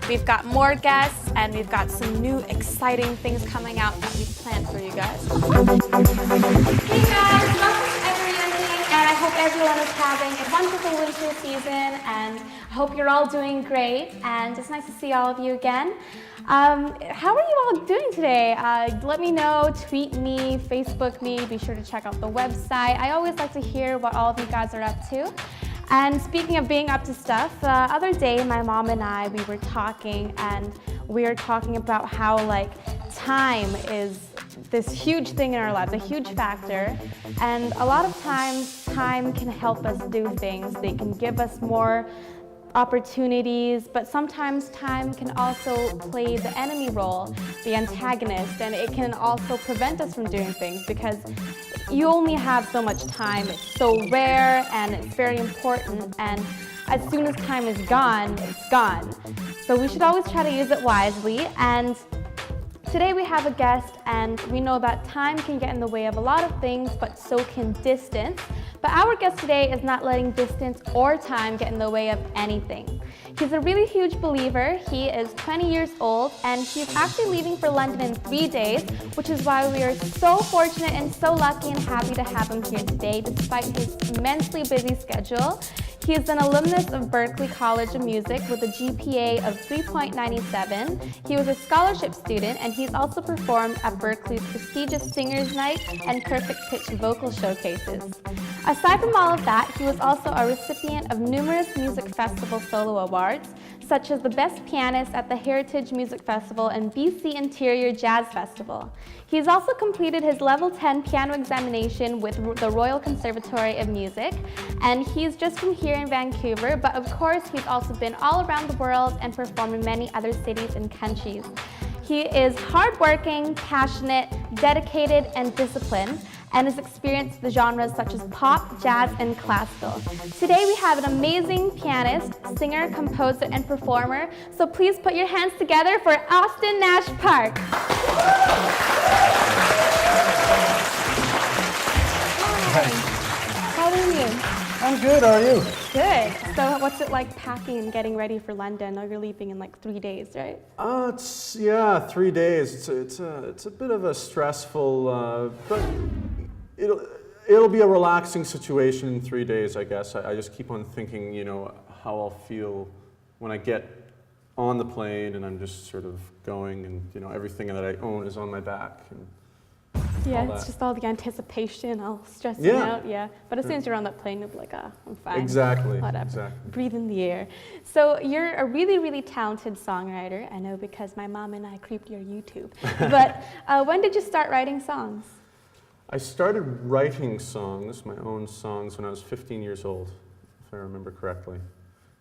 We've got more guests, and we've got some new exciting things coming out that we've planned for you guys. Hey guys, welcome to eveRIAthing, and I hope everyone is having a wonderful winter season, and I hope you're all doing great, and it's nice to see all of you again. How are you all doing today? Let me know, tweet me, Facebook me, be sure to check out the website. I always like to hear what all of you guys are up to. And speaking of being up to stuff, the other day my mom and I, we were talking about how time is this huge thing in our lives, a huge factor. And a lot of times time can help us do things. They can give us more opportunities, but sometimes time can also play the enemy role, the antagonist, and it can also prevent us from doing things because you only have so much time. It's so rare and it's very important, and as soon as time is gone, it's gone. So we should always try to use it wisely. And today we have a guest, and we know that time can get in the way of a lot of things, but so can distance. But our guest today is not letting distance or time get in the way of anything. He's a really huge believer. He is 20 years old, and he's actually leaving for London in 3 days, which is why we are so fortunate and so lucky and happy to have him here today, despite his immensely busy schedule. He is an alumnus of Berklee College of Music with a GPA of 3.97. He was a scholarship student, and he's also performed at Berklee's prestigious Singers Night and Perfect Pitch vocal showcases. Aside from all of that, he was also a recipient of numerous music festival solo awards, such as the Best Pianist at the Heritage Music Festival and BC Interior Jazz Festival. He's also completed his Level 10 piano examination with the Royal Conservatory of Music, and he's just from here in Vancouver, but of course he's also been all around the world and performed in many other cities and countries. He is hardworking, passionate, dedicated, and disciplined, and has experienced the genres such as pop, jazz, and classical. Today we have an amazing pianist, singer, composer, and performer, so please put your hands together for Austin Nash Park. Hi. How are you? I'm good, how are you? Good. So what's it like packing and getting ready for London? I know you're leaving in 3 days, right? Yeah, 3 days. It's a bit of a stressful, but it'll be a relaxing situation in 3 days, I guess. I just keep on thinking, how I'll feel when I get on the plane and I'm just sort of going, and everything that I own is on my back. And yeah, it's just all the anticipation, all stressing out, yeah. But as soon as you're on that plane, you'll be like, I'm fine. Exactly, whatever. exactly. Breathe in the air. So you're a really, really talented songwriter. I know because my mom and I creeped your YouTube. But when did you start writing songs? I started writing songs, my own songs, when I was 15 years old, if I remember correctly.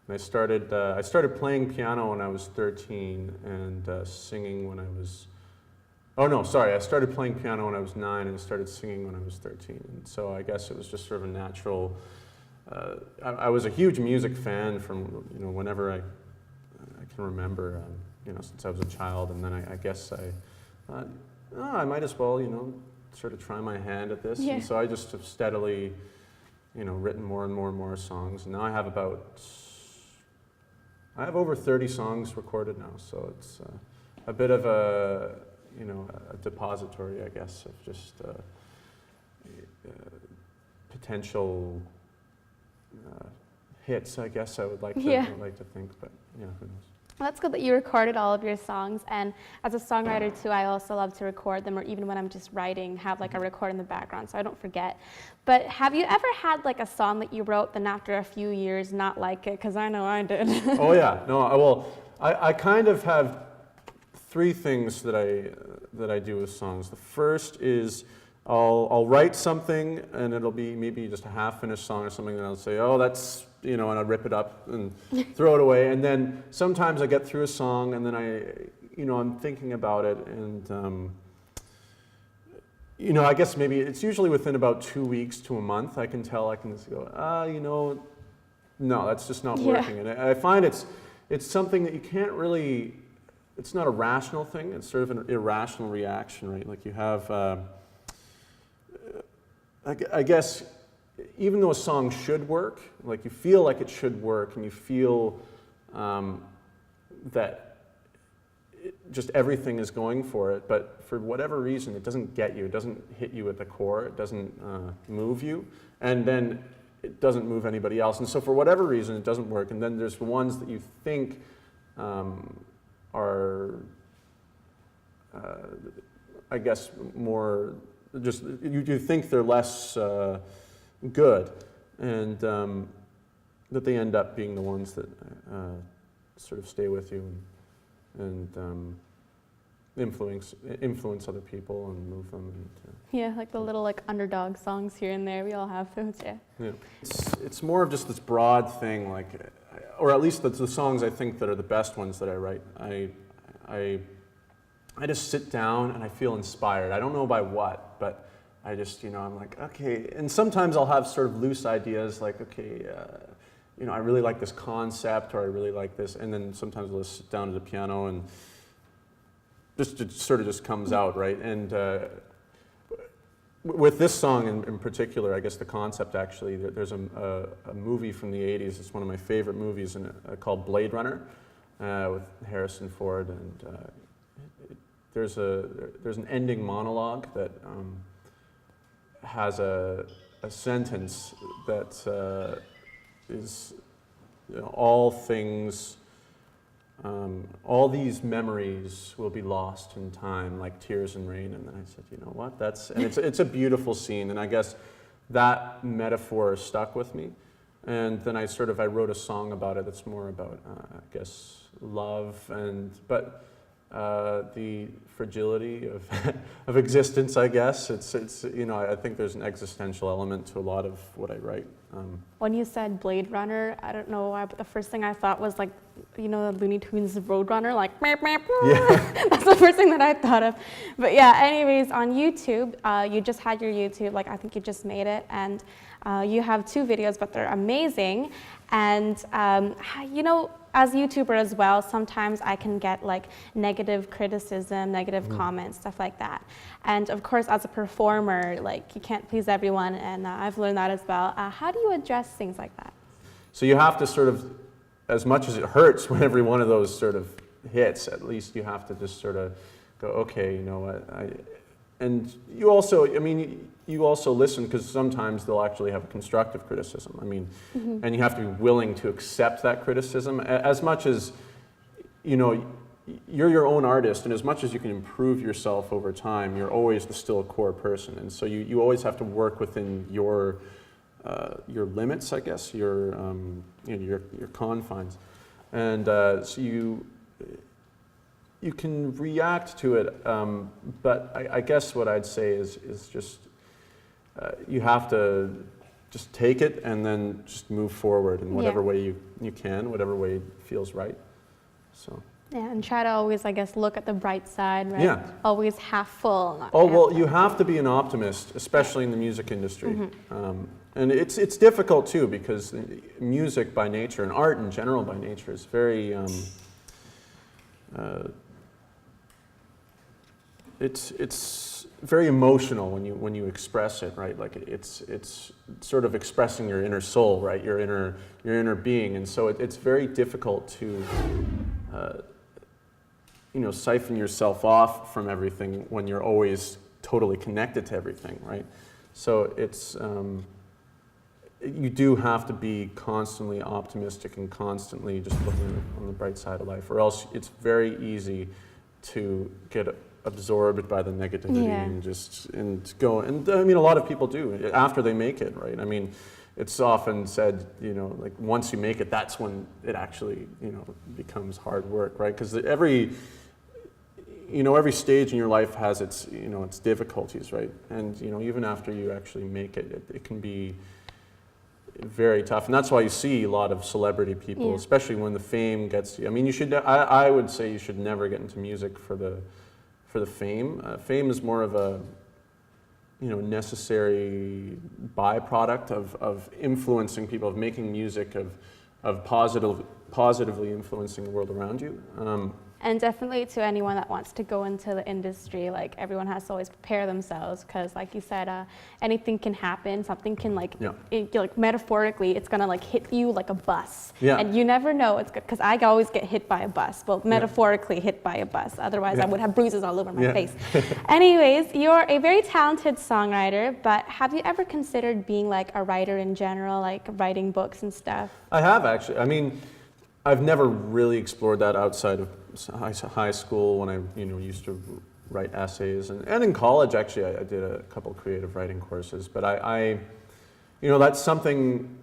And I started playing piano when I was 13 and singing when I was... Oh no, sorry, I started playing piano when I was 9 and started singing when I was 13. And so I guess it was just sort of a natural... I was a huge music fan from whenever I can remember, since I was a child. And then I guess I thought, I might as well, sort of try my hand at this. Yeah. And so I just have steadily, written more and more and more songs. And now I have over 30 songs recorded now. So it's a bit of a depository, I guess, of just potential hits, I guess I would like to think, but who knows. Well, that's good that you recorded all of your songs, and as a songwriter too, I also love to record them, or even when I'm just writing, have a record in the background so I don't forget. But have you ever had a song that you wrote, then after a few years not like it? Because I know I did. Oh yeah, no, I kind of have 3 things that I do with songs. The first is I'll write something and it'll be maybe just a half-finished song or something, and I'll say, oh, that's, and I'll rip it up and throw it away. And then sometimes I get through a song and then I'm thinking about it, and I guess maybe it's usually within about 2 weeks to a month. I can just go, no, that's just not working. And I find it's something that you can't really. It's not a rational thing, it's sort of an irrational reaction, right? Like you have, I guess, even though a song should work, like you feel like it should work, and you feel that just everything is going for it, but for whatever reason, it doesn't get you. It doesn't hit you at the core. It doesn't move you, and then it doesn't move anybody else. And so for whatever reason, it doesn't work. And then there's the ones that you think are, I guess, more just, you think they're less good, and that they end up being the ones that sort of stay with you and influence other people and move them. Yeah, like the little like underdog songs here and there. We all have those, yeah. Yeah, it's more of just this broad thing, like, or at least the songs I think that are the best ones that I write. I just sit down and I feel inspired. I don't know by what, but I just, I'm like, okay. And sometimes I'll have sort of loose ideas, like, okay, I really like this concept, or I really like this, and then sometimes I'll just sit down at the piano and it sort of just comes out, right? And with this song in particular, I guess the concept actually, there's a movie from the 80s, it's one of my favorite movies, called Blade Runner, with Harrison Ford, and there's an ending monologue that has a sentence that is, all things, all these memories will be lost in time, like tears and rain. And then I said, you know what, and it's a beautiful scene, and I guess that metaphor stuck with me. And then I wrote a song about it that's more about, I guess, love, but the fragility of existence, I guess. It's I think there's an existential element to a lot of what I write. When you said Blade Runner, I don't know why, but the first thing I thought was like, Looney Tunes Roadrunner, like, meep, meep. Yeah. That's the first thing that I thought of. But yeah, anyways, on YouTube, you just had your YouTube, like, I think you just made it, and you have 2 videos, but they're amazing. And, as a YouTuber as well, sometimes I can get like negative criticism, negative comments, stuff like that. And of course, as a performer, like, you can't please everyone, and I've learned that as well. How do you address things like that? So you have to sort of, as much as it hurts when every one of those sort of hits, at least you have to just sort of go, okay, you know what, and you also, you also listen, because sometimes they'll actually have a constructive criticism. And you have to be willing to accept that criticism. As much as, you're your own artist, and as much as you can improve yourself over time, you're always still a core person. And so you always have to work within your limits, I guess, your confines. And so you can react to it, but I guess what I'd say is just you have to just take it and then just move forward in whatever way you can, whatever way feels right. So. Yeah, and try to always, I guess, look at the bright side, right? Yeah. Always half full. Not well, half you have to be an optimist, especially in the music industry. And it's difficult too, because music by nature, and art in general by nature, is very it's very emotional when you express it, right? Like it's sort of expressing your inner soul, right? Your inner being, and so it's very difficult to siphon yourself off from everything when you're always totally connected to everything, right? So it's you do have to be constantly optimistic and constantly just looking on the bright side of life, or else it's very easy to get absorbed by the negativity and go. And a lot of people do after they make it, right? It's often said, like once you make it, that's when it actually, becomes hard work, right? Because every stage in your life has its, its difficulties, right? And even after you actually make it, it can be very tough, and that's why you see a lot of celebrity people, especially when the fame gets you. You should. I would say you should never get into music for the fame. Fame is more of a necessary byproduct of influencing people, of making music, of positively influencing the world around you. And definitely to anyone that wants to go into the industry, like everyone has to always prepare themselves because, like you said, anything can happen. Something can like, like metaphorically, it's gonna like hit you like a bus, and you never know. It's good because I always get hit by a bus. Well, metaphorically hit by a bus. Otherwise, I would have bruises all over my face. Anyways, you're a very talented songwriter, but have you ever considered being like a writer in general, like writing books and stuff? I have actually. I mean, I've never really explored that outside of high school when I used to write essays, and in college actually I did a couple creative writing courses, but I that's something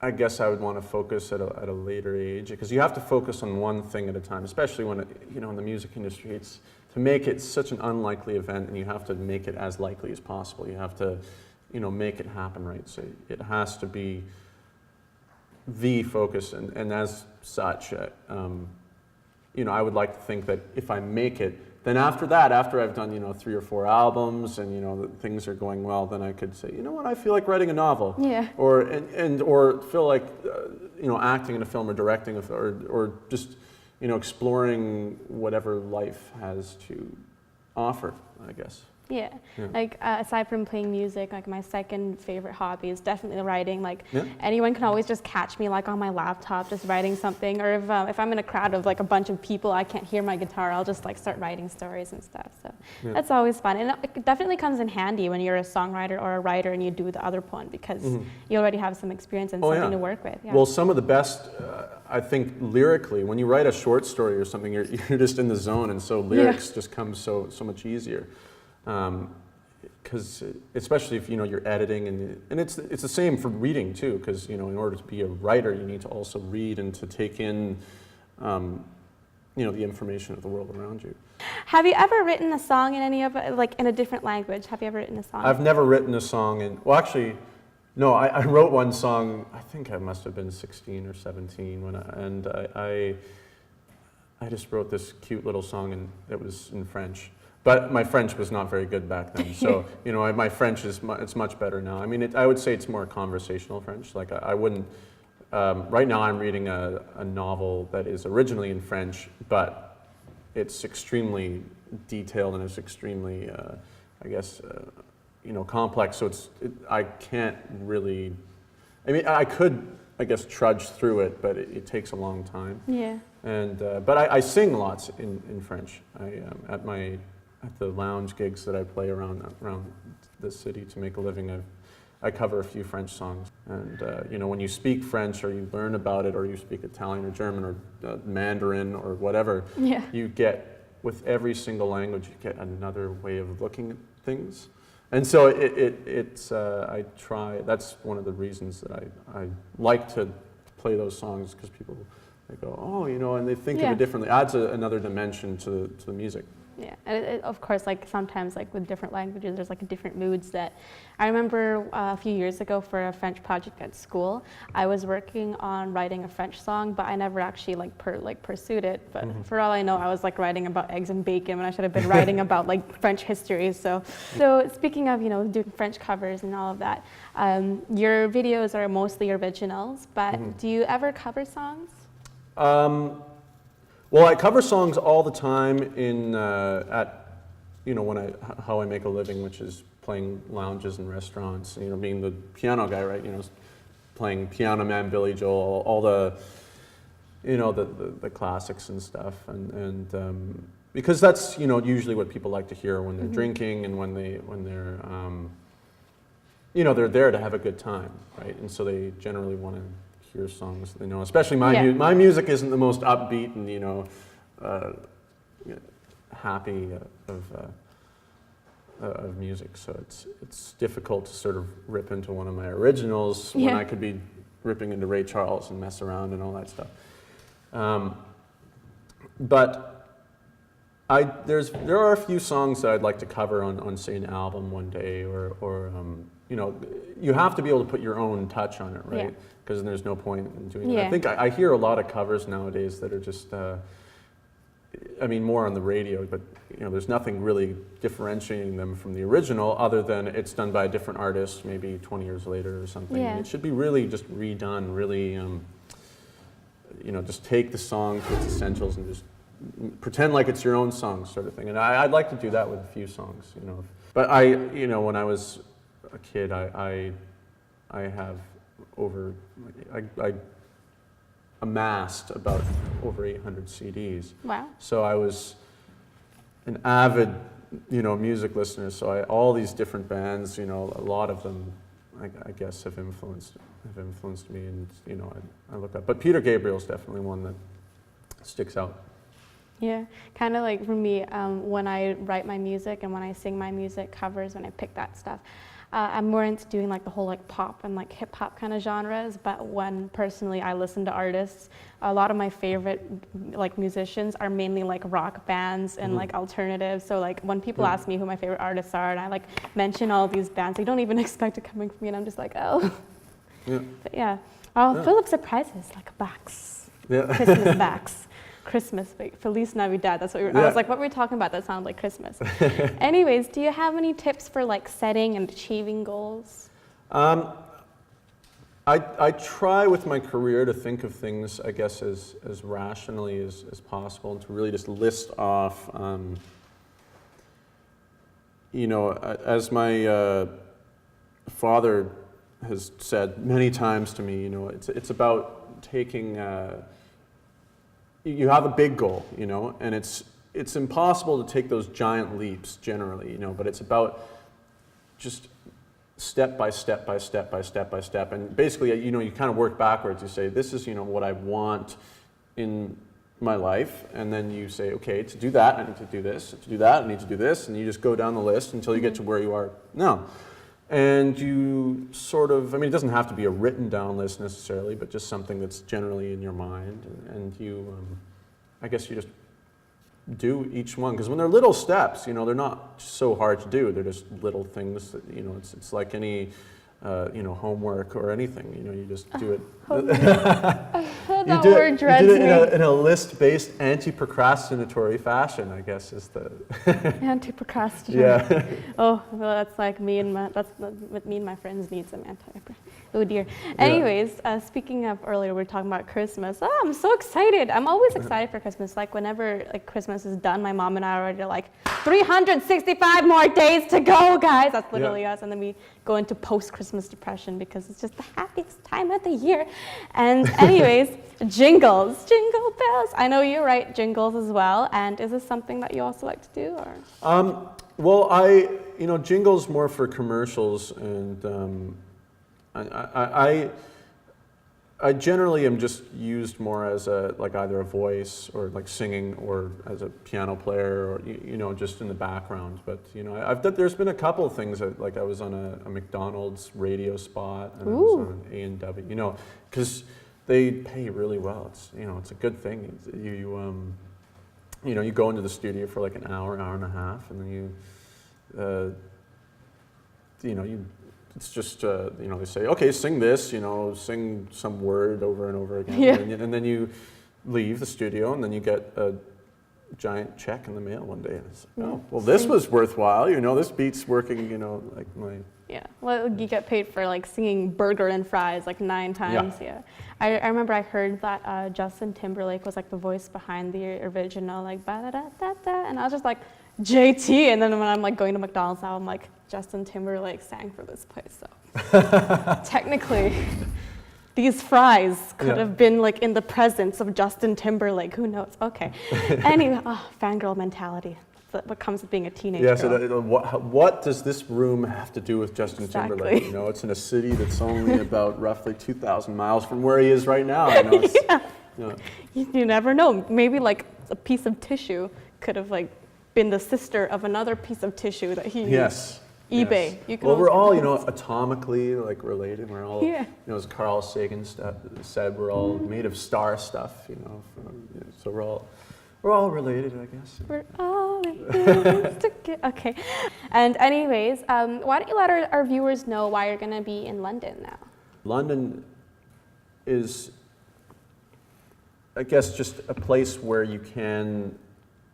I guess I would want to focus at a later age, because you have to focus on one thing at a time, especially when in the music industry, it's to make it such an unlikely event, and you have to make it as likely as possible. You have to make it happen, right? So it has to be the focus, and as such, I would like to think that if I make it, then after that, after I've done 3 or 4 albums, and things are going well, then I could say, what, I feel like writing a novel, or feel like acting in a film or directing or just exploring whatever life has to offer, I guess. Yeah. Like aside from playing music, like my second favorite hobby is definitely writing. Like anyone can always just catch me like on my laptop just writing something, or if I'm in a crowd of like a bunch of people, I can't hear my guitar, I'll just like start writing stories and stuff. So that's always fun, and it definitely comes in handy when you're a songwriter or a writer and you do the other one, because you already have some experience and something to work with. Well, some of the best, I think, lyrically, when you write a short story or something, you're just in the zone, and so lyrics just come so much easier. Because especially if you're editing, and it's the same for reading too, because in order to be a writer you need to also read and to take in the information of the world around you. Have you ever written a song in in a different language? Have you ever written a song? I've never written a song actually no, I wrote one song, I think I must have been 16 or 17 I just wrote this cute little song, and it was in French. But my French was not very good back then, so my French it's much better now. I mean, I would say it's more conversational French. Like I wouldn't. Right now, I'm reading a novel that is originally in French, but it's extremely detailed and it's extremely, complex. So I can't really. I mean, I could, I guess, trudge through it, but it takes a long time. Yeah. And but I sing lots in French. At the lounge gigs that I play around the city to make a living, I cover a few French songs. And when you speak French, or you learn about it, or you speak Italian or German or Mandarin or whatever, you get, with every single language, you get another way of looking at things. And so I try. That's one of the reasons that I like to play those songs, because people, they go, and they think of it differently. Adds another dimension to the music. Yeah, and of course, like sometimes, like with different languages, there's like different moods that. I remember a few years ago for a French project at school, I was working on writing a French song, but I never actually pursued it. But for all I know, I was like writing about eggs and bacon when I should have been writing about like French history. So speaking of doing French covers and all of that, your videos are mostly originals, but do you ever cover songs? Well, I cover songs all the time how I make a living, which is playing lounges and restaurants. Being the piano guy, right? Playing Piano Man, Billy Joel, all the the classics and stuff, and because that's usually what people like to hear when they're drinking, and when they're they're there to have a good time, right? And so they generally want to hear songs they know. Especially my music isn't the most upbeat and happy of music, so it's difficult to sort of rip into one of my originals when I could be ripping into Ray Charles and Mess Around and all that stuff. But there are a few songs that I'd like to cover on say an album one day, or you have to be able to put your own touch on it, right? Because there's no point in doing it. I think I hear a lot of covers nowadays that are just, more on the radio, but there's nothing really differentiating them from the original, other than it's done by a different artist, maybe 20 years later or something. It should be really just redone, really, just take the song to its essentials and just pretend like it's your own song sort of thing. And I'd like to do that with a few songs, you know. But when I was a kid, I have I amassed about over 800 CDs. Wow. So I was an avid, music listener. So all these different bands, a lot of them, I guess, have influenced me, and I look up. But Peter Gabriel's definitely one that sticks out. Yeah, kind of like for me, when I write my music and when I sing my music covers, when I pick that stuff, I'm more into doing like the whole like pop and like hip hop kind of genres. But when personally I listen to artists, a lot of my favorite like musicians are mainly like rock bands and like alternative. So like when people ask me who my favorite artists are and I like mention all these bands, they don't even expect it coming from me, and I'm just like, oh. Yeah. But yeah. Oh, Philip surprises like a box. Yeah. Christmas box. Christmas, like Feliz Navidad. That's what we were. I was like, what were we talking about? That sounded like Christmas. Anyways, do you have any tips for like setting and achieving goals? I try with my career to think of things, I guess, as rationally as possible, and to really just list off, as my father has said many times to me, it's about taking. You have a big goal, and it's impossible to take those giant leaps generally, but it's about just step by step by step by step by step, and basically, you kind of work backwards. You say, this is, what I want in my life, and then you say, okay, to do that, I need to do this. To do that, I need to do this, and you just go down the list until you get to where you are now. And you sort of, it doesn't have to be a written down list necessarily, but just something that's generally in your mind. And you, I guess you just do each one. Because when they're little steps, they're not so hard to do. They're just little things that, it's like any, homework or anything. You just do it. That word dreads me. In a list-based anti-procrastinatory fashion, I guess, is the anti-procrastinatory. Yeah. Oh, well, that's like me and my friends need some oh dear. Anyways, speaking of earlier, we were talking about Christmas. Oh, I'm so excited. I'm always excited for Christmas. Like whenever like Christmas is done, my mom and I are already like 365 more days to go, guys. That's literally us. And then we go into post-Christmas depression because it's just the happiest time of the year. And anyways, jingle bells. I know you write jingles as well. And is this something that you also like to do, or? Well, jingles more for commercials, and I generally am just used more as either a voice or like singing, or as a piano player, or just in the background. But there's been a couple of things that, like I was on a McDonald's radio spot, and I was on A&W, because they pay really well. It's a good thing. You go into the studio for like an hour and a half, and then it's just, they say, okay, sing this, sing some word over and over again. Yeah. And then you leave the studio, and then you get a giant check in the mail one day. And it's like, oh, well, this was worthwhile. this beat's working, like my... Yeah, well, you get paid for like singing Burger and Fries like 9 times. Yeah. I remember I heard that Justin Timberlake was like the voice behind the original like ba-da-da-da-da, and I was just like, JT, and then when I'm like going to McDonald's now, I'm like, Justin Timberlake sang for this place, so technically these fries could have been like in the presence of Justin Timberlake. Who knows? Okay. Anyway, fangirl mentality. That's what comes with being a teenager. Yeah. So what does this room have to do with Justin Timberlake? It's in a city that's only about roughly 2,000 miles from where he is right now. You never know. Maybe like a piece of tissue could have like been the sister of another piece of tissue that he used. eBay. Yes. Well, we're all, atomically like related. We're all, as Carl Sagan said, we're all made of star stuff. So we're all related, I guess. We're all okay. And anyways, why don't you let our viewers know why you're going to be in London now? London is, I guess, just a place where you can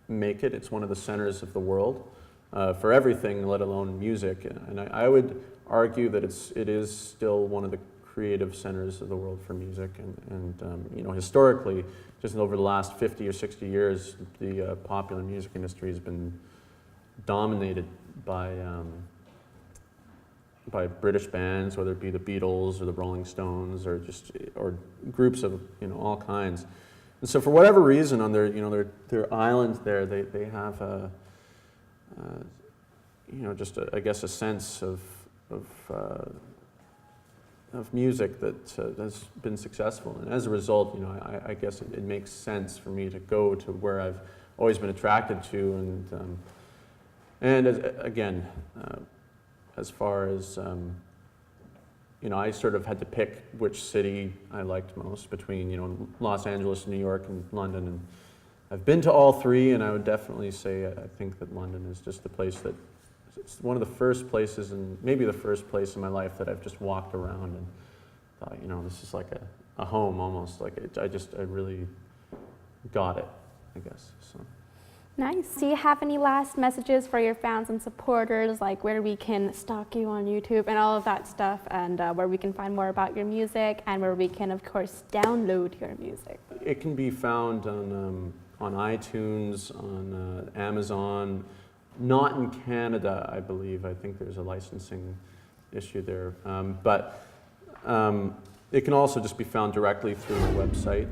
make it. It's one of the centers of the world for everything, let alone music. And I would argue that it is still one of the creative centers of the world for music, and you know, historically, just over the last 50 or 60 years, the popular music industry has been dominated by British bands, whether it be the Beatles or the Rolling Stones, or groups of, you know, all kinds. And so for whatever reason, on their, you know, their island there, they have a you know, just I guess a sense of music that has been successful, and as a result, you know, I guess it makes sense for me to go to where I've always been attracted to, and again, as far as you know, I sort of had to pick which city I liked most between, you know, Los Angeles, New York, and London, and I've been to all three, and I would definitely say I think that London is just the place that, it's one of the first places, and maybe the first place in my life that I've just walked around and thought, you know, this is like a home almost. Like I really got it, I guess. So. Nice. Do you have any last messages for your fans and supporters, like where we can stalk you on YouTube and all of that stuff, and where we can find more about your music, and where we can, of course, download your music? It can be found on iTunes, on Amazon. Not in Canada, I believe. I think there's a licensing issue there. But it can also just be found directly through the website,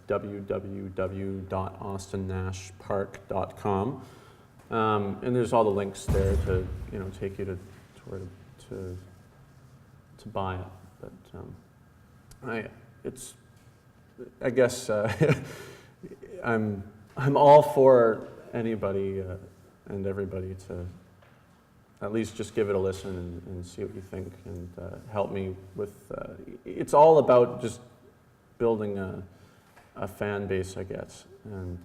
www.austonnashpark.com. And there's all the links there to, you know, take you to where to buy it. But I guess I'm all for anybody and everybody to at least just give it a listen and see what you think, and help me with, it's all about just building a fan base, I guess, and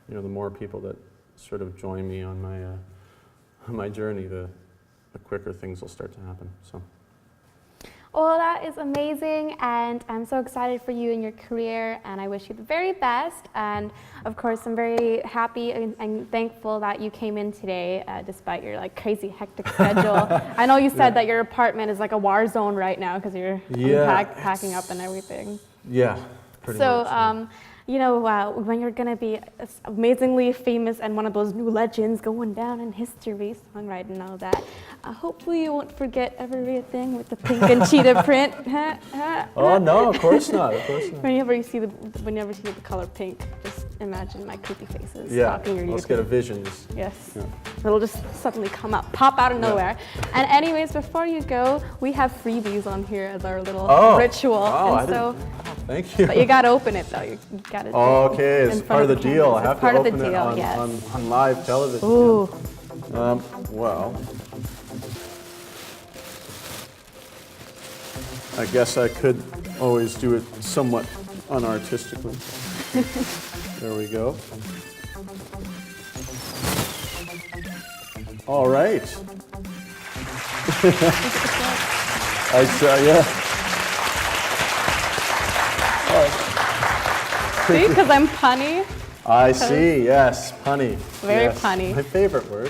you know, the more people that sort of join me on my journey, the quicker things will start to happen. So. Well, that is amazing, and I'm so excited for you and your career, and I wish you the very best. And of course, I'm very happy and thankful that you came in today, despite your like crazy hectic schedule. I know you said that your apartment is like a war zone right now because you're packing up and everything. Yeah, pretty much. So, you know, when you're going to be amazingly famous and one of those new legends going down in history, songwriting and all that, hopefully you won't forget eveRIAthing with the pink and cheetah print. Oh no, of course not. Of course not. Whenever you see the color pink, just imagine my creepy faces stalking your YouTube. Let's get a vision. Yes. Yeah. It'll just suddenly pop out of nowhere. And anyways, before you go, we have freebies on here as our little ritual. Oh, and so, thank you. But you gotta open it though. You gotta. Oh, okay. It's part of the deal. I have to open it yes. on live television. Ooh. Well, I guess I could always do it somewhat unartistically. There we go. All right. Yeah. See, because I'm punny. I see, yes, punny. Very yes, punny. My favorite word.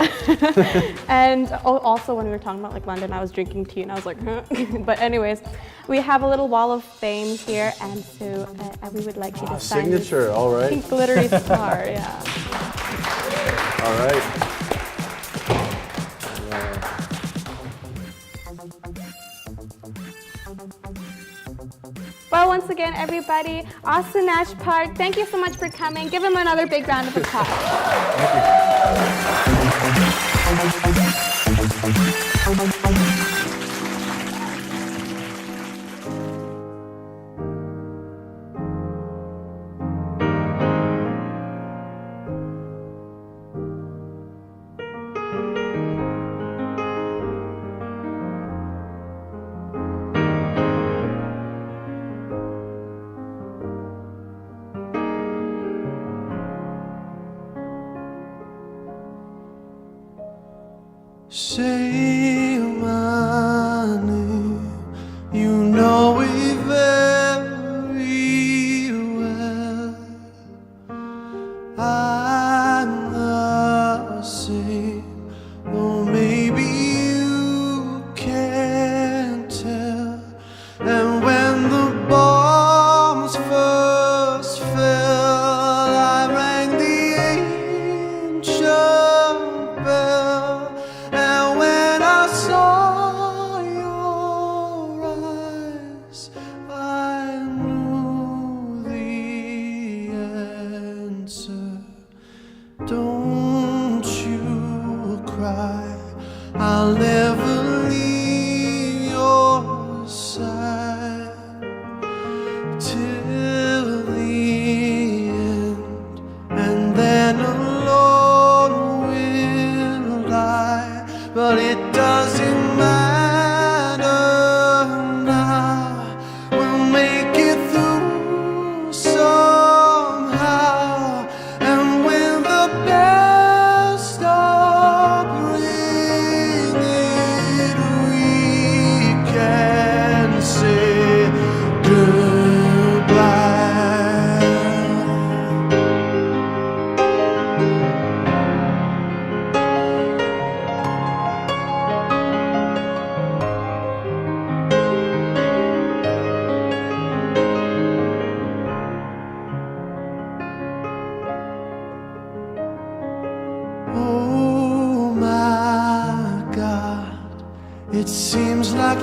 And also when we were talking about like London, I was drinking tea and I was like, huh. But anyways, we have a little wall of fame here, and so we would like you to sign signature, all right. Pink glittery star, yeah. All right. Well, once again, everybody, Austin Nash Park, thank you so much for coming. Give him another big round of applause.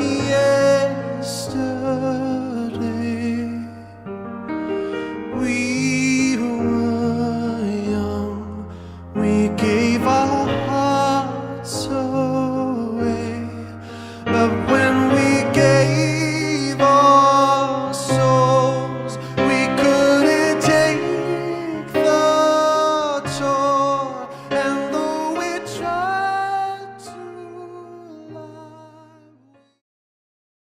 lucky, yeah.